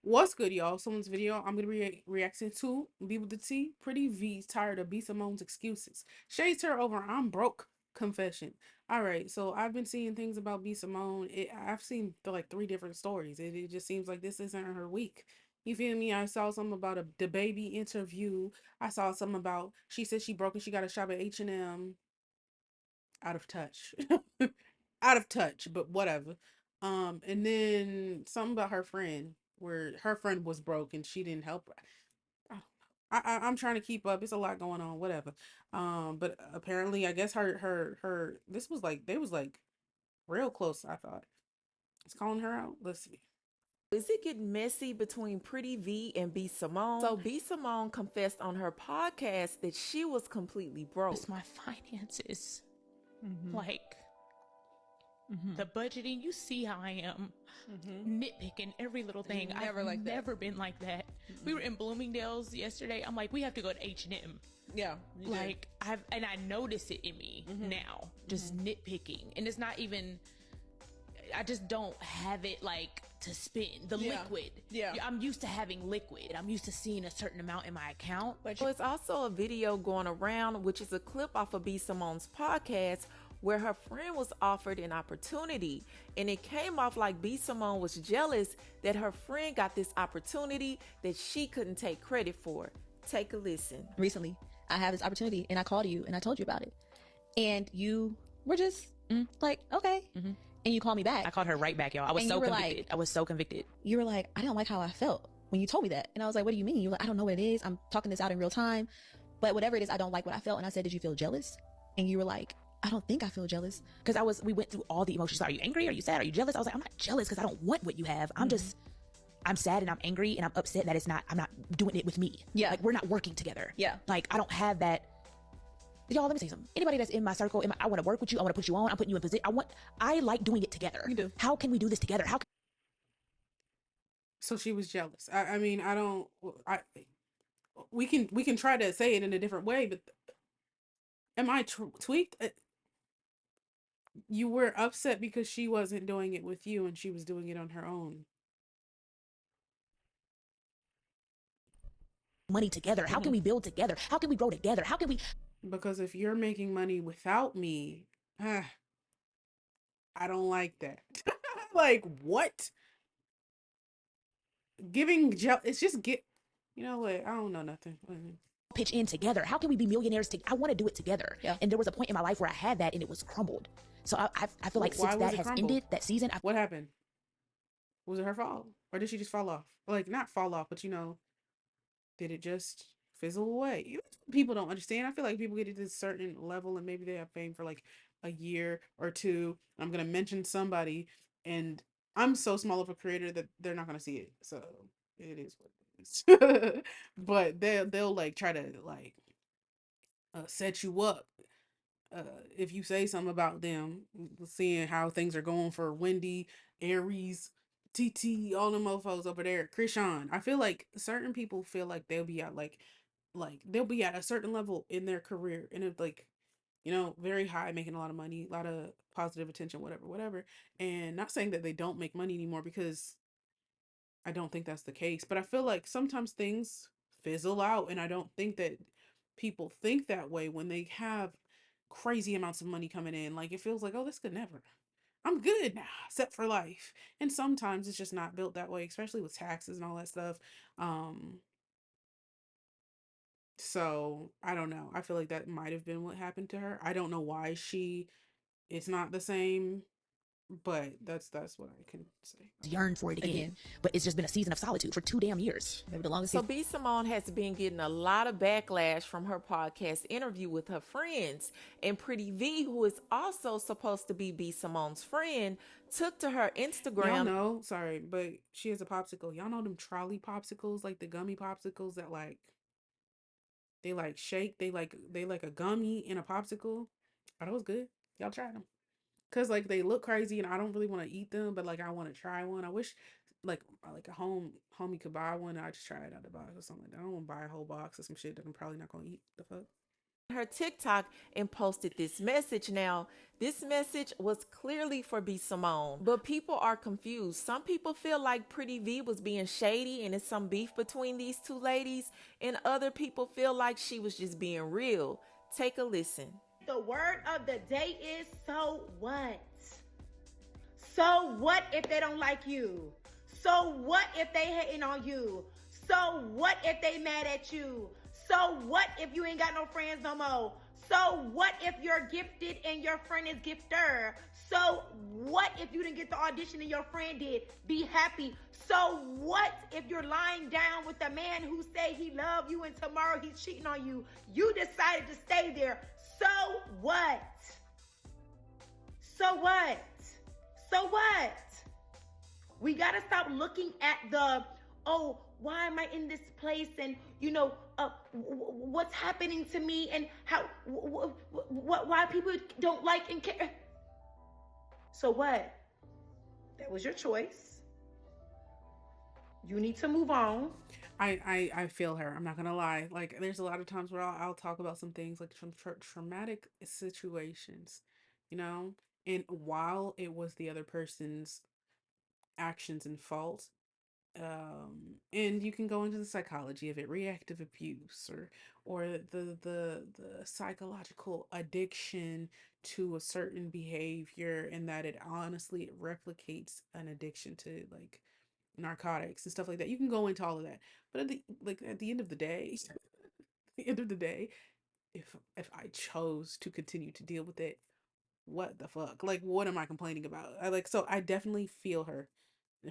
What's good, y'all? Someone's video I'm gonna be reacting to. B with the T. Pretty V's tired of B Simone's excuses. Shades her over I'm broke confession. All right, so I've been seeing things about B Simone. I've seen like 3 different stories. It just seems like this isn't her week. You feel me? I saw something about the baby interview. I saw something about she said she broke and she got a shop at H&M. Out of touch. Out of touch, but whatever. And then something about her friend where her friend was broke and she didn't help her. I'm trying to keep up. It's a lot going on, whatever. But apparently I guess her this was like they was like real close, I thought. It's calling her out. Let's see. Is it getting messy between Pretty V and B Simone? So B Simone confessed on her podcast that she was completely broke. It's my finances. Like the budgeting, you see how I am nitpicking every little thing. I've never been like that. We were in Bloomingdale's yesterday. I'm like, we have to go to H&M. Yeah, like I notice it in me now, just nitpicking, and it's not even. I just don't have it like to spend the liquid. Yeah, I'm used to having liquid. I'm used to seeing a certain amount in my account. But it's also a video going around, which is a clip off of B Simone's podcast, where her friend was offered an opportunity, and it came off like B Simone was jealous that her friend got this opportunity that she couldn't take credit for. Take a listen. Recently, I have this opportunity, and I called you, and I told you about it, and you were just like, okay. And you called me back. I called her right back, y'all. I was so convicted. Like, I was so convicted. You were like, I don't like how I felt when you told me that. And I was like, what do you mean? You were like, I don't know what it is. I'm talking this out in real time. But whatever it is, I don't like what I felt. And I said, did you feel jealous? And you were like, I don't think I feel jealous. Because we went through all the emotions. Are you angry? Are you sad? Are you jealous? I was like, I'm not jealous because I don't want what you have. I'm sad and I'm angry and I'm upset that I'm not doing it with me. Yeah. Like, we're not working together. Yeah. Like, I don't have that. Y'all, let me say something. Anybody that's in my circle, I want to work with you. I want to put you on. I'm putting you in position. I like doing it together. You do. How can we do this together? So she was jealous. I mean, we can try to say it in a different way, but am I tweaked? You were upset because she wasn't doing it with you and she was doing it on her own. Money together. How can we build together? How can we grow together? How can we? Because if you're making money without me, I don't like that. Like, what? It's just you know what? I don't know nothing. Pitch in together. How can we be millionaires together? I want to do it together. Yeah. And there was a point in my life where I had that and it was crumbled. So I feel like since that has ended, that season. What happened? Was it her fault? Or did she just fall off? Like, not fall off, but did it just fizzle away? People don't understand. I feel like people get to this certain level and maybe they have fame for like a year or two. I'm going to mention somebody and I'm so small of a creator that they're not going to see it. So it is what it is. But they'll like try to like set you up. If you say something about them, seeing how things are going for Wendy, Aries, TT, all them mofos over there, Krishan. I feel like certain people feel like they'll be at like they'll be at a certain level in their career and it's like, very high, making a lot of money, a lot of positive attention, whatever. And not saying that they don't make money anymore because I don't think that's the case, but I feel like sometimes things fizzle out and I don't think that people think that way when they have crazy amounts of money coming in. Like, it feels like, oh, this could never. I'm good now, set for life. And sometimes it's just not built that way, especially with taxes and all that stuff. So I don't know. I feel like that might have been what happened to her. I don't know why it's not the same, but that's what I can say. Yearn for it again. But it's just been a season of solitude for 2 damn years. Maybe the longest. So B Simone has been getting a lot of backlash from her podcast interview with her friends. And Pretty V, who is also supposed to be B Simone's friend, took to her Instagram. Y'all know, sorry, but she has a popsicle. Y'all know them trolley popsicles, like the gummy popsicles that like they like shake. They like a gummy in a popsicle. Oh, that was good. Y'all try them. Cause like they look crazy and I don't really want to eat them, but like I want to try one. I wish like a homie could buy one and I just try it out the box or something like that. I don't want to buy a whole box of some shit that I'm probably not gonna eat. The fuck? her TikTok and posted this message. Now, this message was clearly for B Simone, but people are confused. Some people feel like Pretty V was being shady and it's some beef between these two ladies, and other people feel like she was just being real. Take a listen. The word of the day is so what? So what if they don't like you? So what if they hating on you? So what if they mad at you? So what if you ain't got no friends no more? So what if you're gifted and your friend is gifter? So what if you didn't get the audition and your friend did? Be happy. So what if you're lying down with a man who say he love you and tomorrow he's cheating on you? You decided to stay there. So what? So what? So what? We got to stop looking at the, oh, why am I in this place? And, what's happening to me and how, why people don't like and care. So what? That was your choice. You need to move on. I feel her. I'm not gonna lie. Like, there's a lot of times where I'll talk about some things, like some traumatic situations, you know? And while it was the other person's actions and fault, and you can go into the psychology of it, reactive abuse, or the psychological addiction to a certain behavior, and that it honestly replicates an addiction to, like, narcotics and stuff like that. You can go into all of that, but at the end of the day, the end of the day, if I chose to continue to deal with it, what the fuck? Like, what am I complaining about? So I definitely feel her,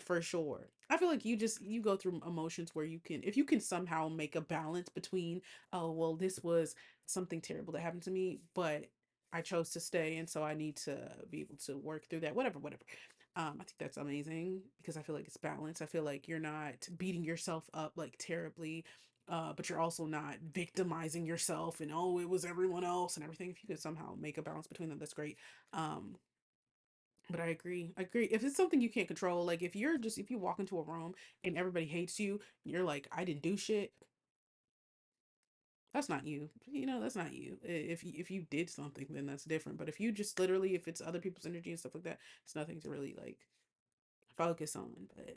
for sure. I feel like you go through emotions where if you can somehow make a balance between, oh, well, this was something terrible that happened to me, but I chose to stay, and so I need to be able to work through that, whatever. I think that's amazing, because I feel like it's balance. I feel like you're not beating yourself up like terribly, but you're also not victimizing yourself and, oh, it was everyone else and everything. If you could somehow make a balance between them, that's great. But I agree. If it's something you can't control, like if you walk into a room and everybody hates you, and you're like, I didn't do shit. That's not you. That's not you. If you did something, then that's different. But if you just literally, if it's other people's energy and stuff like that, it's nothing to really like focus on. But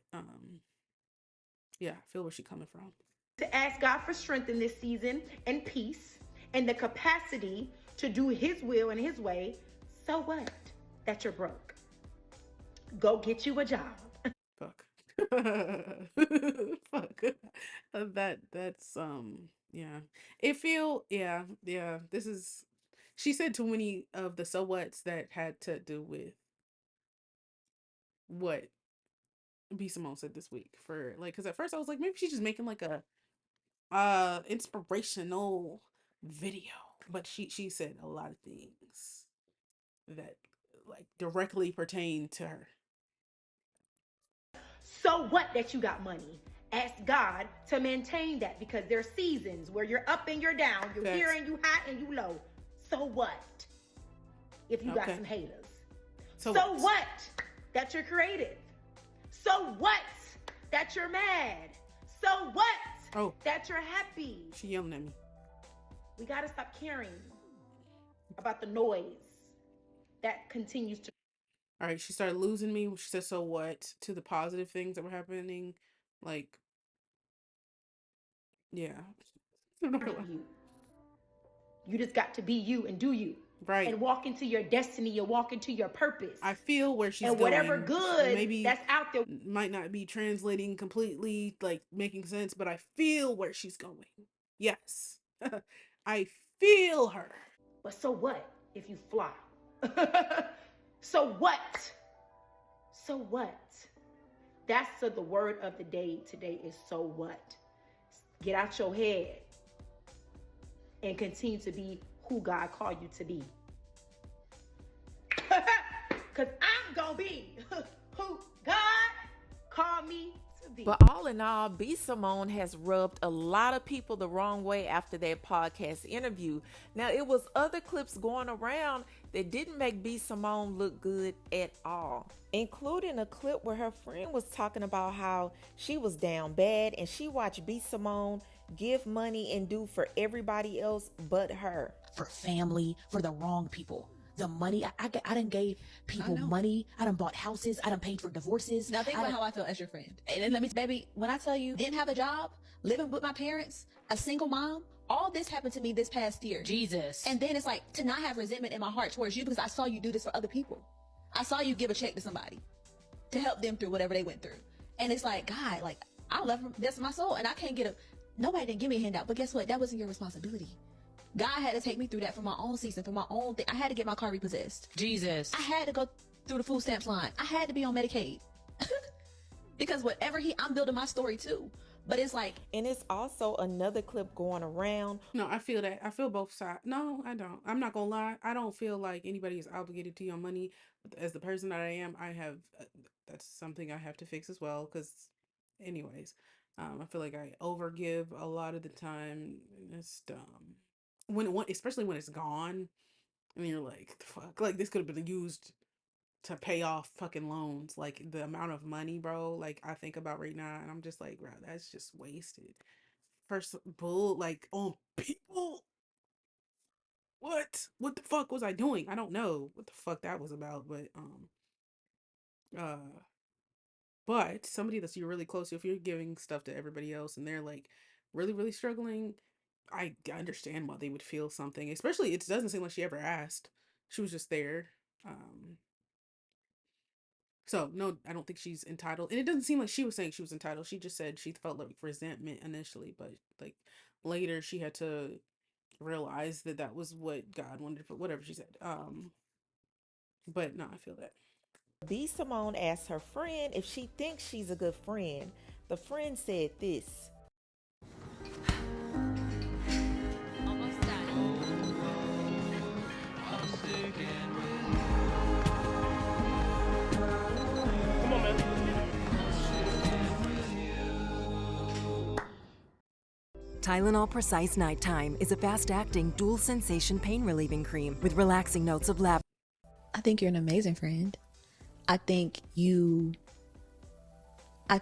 yeah, I feel where she's coming from. To ask God for strength in this season and peace and the capacity to do his will and his way. So what? That you're broke. Go get you a job. Fuck. Fuck. That's yeah. This is, she said too many of the so whats that had to do with what B Simone said this week, for like, because at first I was like, maybe she's just making like a inspirational video, but she said a lot of things that like directly pertain to her. So what that you got money? Ask God to maintain that, because there's seasons where you're up and you're down, you're here and you high and you low. So what if you got some haters? So what that you're creative? So what that you're mad? So what that you're happy? She yelling at me. We gotta stop caring about the noise that continues to. All right, she started losing me. She said, so what, to the positive things that were happening. Like, yeah. You just got to be you and do you. Right. And walk into your destiny and walk into your purpose. I feel where she's going. And whatever good maybe that's out there might not be translating completely, like making sense, but I feel where she's going. Yes. I feel her. But so what if you fly? So what? So what? That's the word of the day today is so what? Get out your head and continue to be who God called you to be. Because I'm going to be who God called me to be. But all in all, B Simone has rubbed a lot of people the wrong way after that podcast interview. Now, it was other clips going around that didn't make B Simone look good at all, including a clip where her friend was talking about how she was down bad and she watched B Simone give money and do for everybody else but her. for family, for the wrong people. The money, I done gave people money. I done bought houses. I done paid for divorces. Now think about how I feel as your friend. And then let me, baby, when I tell you, didn't have a job, living with my parents, a single mom, all this happened to me this past year. Jesus. And then it's like to not have resentment in my heart towards you because I saw you do this for other people. I saw you give a check to somebody to help them through whatever they went through. And it's like, God, like, I love him. That's my soul. And I can't get nobody didn't give me a handout. But guess what? That wasn't your responsibility. God had to take me through that for my own season, for my own thing. I had to get my car repossessed. Jesus. I had to go through the food stamps line. I had to be on Medicaid. Because whatever I'm building my story too. But it's like, and it's also another clip going around. No, I feel that. I feel both sides. No, I don't. I'm not gonna lie. I don't feel like anybody is obligated to your money. But as the person that I am, I have that's something I have to fix as well. Because, anyways, I feel like I overgive a lot of the time. And it's dumb. Especially when it's gone, and you're like, fuck, like this could have been used to pay off fucking loans. Like the amount of money, bro, like I think about right now, and I'm just like, bro, that's just wasted. First bull, like on people. What the fuck was I doing? I don't know what the fuck that was about, uh but somebody that's you're really close to, if you're giving stuff to everybody else and they're like really really struggling, I understand why they would feel something. Especially, it doesn't seem like she ever asked. She was just there. So no, I don't think she's entitled. And it doesn't seem like she was saying she was entitled. She just said she felt like resentment initially, but like later she had to realize that that was what God wanted for whatever she said. But no, I feel that. B Simone asked her friend if she thinks she's a good friend. The friend said this. Almost done. Come on, man. Tylenol Precise Nighttime is a fast-acting, dual-sensation pain-relieving cream with relaxing notes of lavender. I think you're an amazing friend. I think you I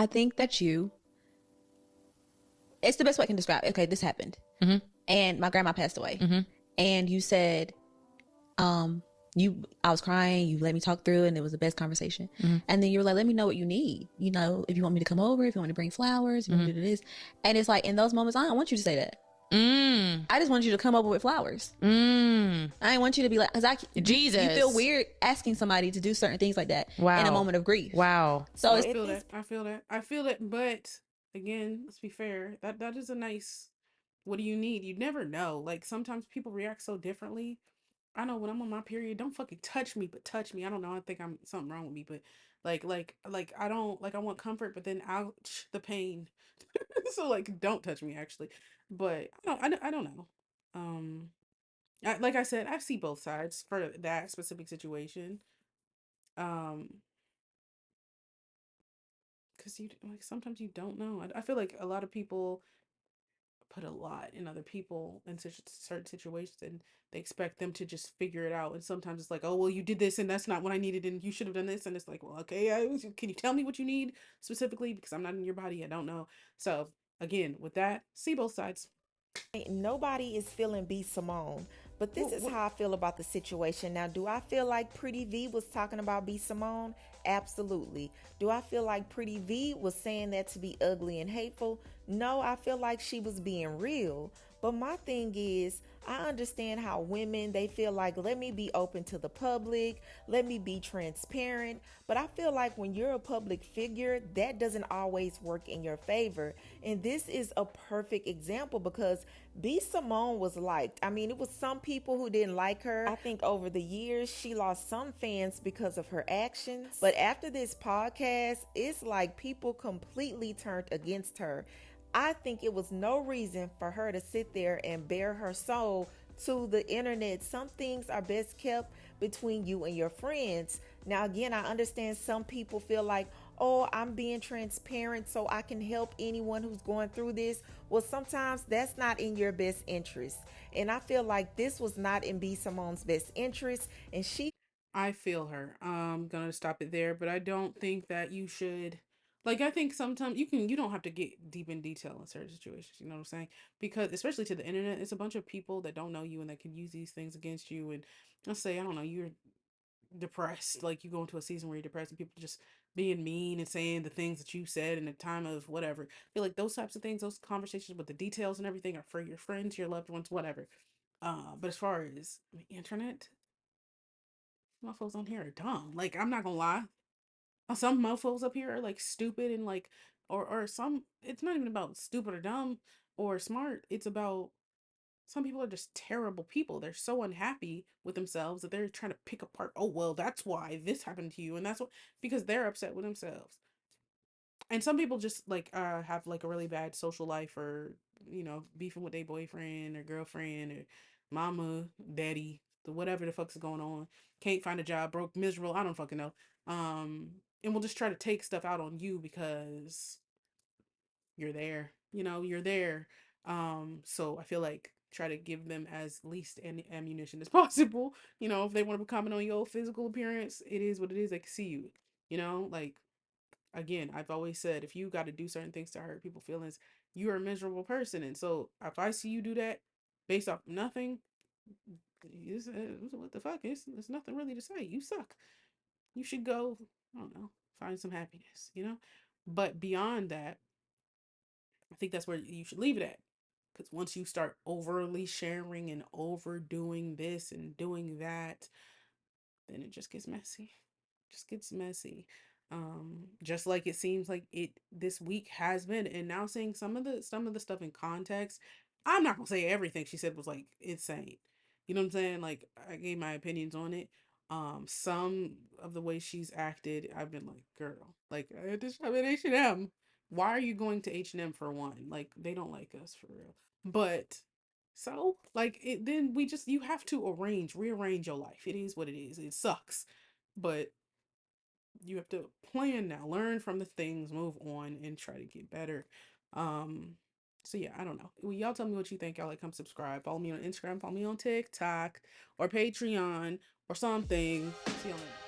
think that it's the best way I can describe it. Okay, this happened. Mm-hmm. And my grandma passed away. Mm-hmm. And you said, I was crying, you let me talk through, and it was the best conversation. Mm-hmm. And then you were like, let me know what you need. You know, if you want me to come over, if you want me to bring flowers, if you want me to do this. And it's like, in those moments, I don't want you to say that. I just want you to come over with flowers. I didn't want you to be like, Jesus. You feel weird asking somebody to do certain things like that in a moment of grief. Wow. So I feel that. But again, let's be fair. That is a nice. What do you need? You never know. Like sometimes people react so differently. I know when I'm on my period, don't fucking touch me, but touch me. I don't know. I think I'm something wrong with me, but like I don't like. I want comfort, but then ouch, the pain. So like, don't touch me actually. But I don't know. Like I said, I see both sides for that specific situation. Um, because you like sometimes you don't know. I feel like a lot of people put a lot in other people in such certain situations, and they expect them to just figure it out. And sometimes it's like, oh well, you did this, and that's not what I needed, and you should have done this. And it's like, well, okay, can you tell me what you need specifically? Because I'm not in your body, I don't know. So again, with that, see both sides. Nobody is feeling B Simone, but this is how I feel about the situation. Now, do I feel like Pretty V was talking about B Simone? Absolutely. Do I feel like Pretty V was saying that to be ugly and hateful? No, I feel like she was being real. But my thing is, I understand how women, they feel like, let me be open to the public, let me be transparent. But I feel like when you're a public figure, that doesn't always work in your favor. And this is a perfect example because B Simone was liked. I mean, it was some people who didn't like her. I think over the years, she lost some fans because of her actions. But after this podcast, it's like people completely turned against her. I think it was no reason for her to sit there and bare her soul to the internet. Some things are best kept between you and your friends. Now, again, I understand some people feel like, oh, I'm being transparent so I can help anyone who's going through this. Well, sometimes that's not in your best interest. And I feel like this was not in B Simone's best interest. And I feel her. I'm gonna stop it there, but I don't think that you should Like I think sometimes you don't have to get deep in detail in certain situations. You know what I'm saying? Because especially to the internet, it's a bunch of people that don't know you and that can use these things against you. And let's say I don't know, you're depressed, like you go into a season where you're depressed and people just being mean and saying the things that you said in a time of whatever. I feel like those types of things, those conversations with the details and everything are for your friends, your loved ones, whatever. But as far as the internet, motherfuckers on here are dumb. Like I'm not gonna lie. Some mofos up here are like stupid and like or some it's not even about stupid or dumb or smart. It's about some people are just terrible people. They're so unhappy with themselves that they're trying to pick apart, oh well, that's why this happened to you and that's what because they're upset with themselves. And some people just like have like a really bad social life or beefing with their boyfriend or girlfriend or mama, daddy, whatever the fuck's going on. Can't find a job, broke, miserable, I don't fucking know. And we'll just try to take stuff out on you because you're there. You're there. So I feel like try to give them as least any ammunition as possible. If they want to comment on your physical appearance, it is what it is. They can see you. Like again, I've always said if you got to do certain things to hurt people's feelings, you're a miserable person. And so if I see you do that based off nothing, what the fuck? It's nothing really to say. You suck. You should go, I don't know, find some happiness. But beyond that, I think that's where you should leave it at. Because once you start overly sharing and overdoing this and doing that, then it just gets messy. Just gets messy. Just like it seems like it this week has been. And now saying some of the stuff in context, I'm not gonna say everything she said was like insane. You know what I'm saying? Like I gave my opinions on it. Some of the way she's acted, I've been like, girl, like I'm at H&M. Why are you going to H&M for one? Like they don't like us for real. But so like it then we just you have to rearrange your life. It is what it is. It sucks. But you have to plan now, learn from the things, move on, and try to get better. Um, so yeah, I don't know. Well, y'all tell me what you think. Y'all like, come subscribe. Follow me on Instagram. Follow me on TikTok or Patreon or something. See y'all later.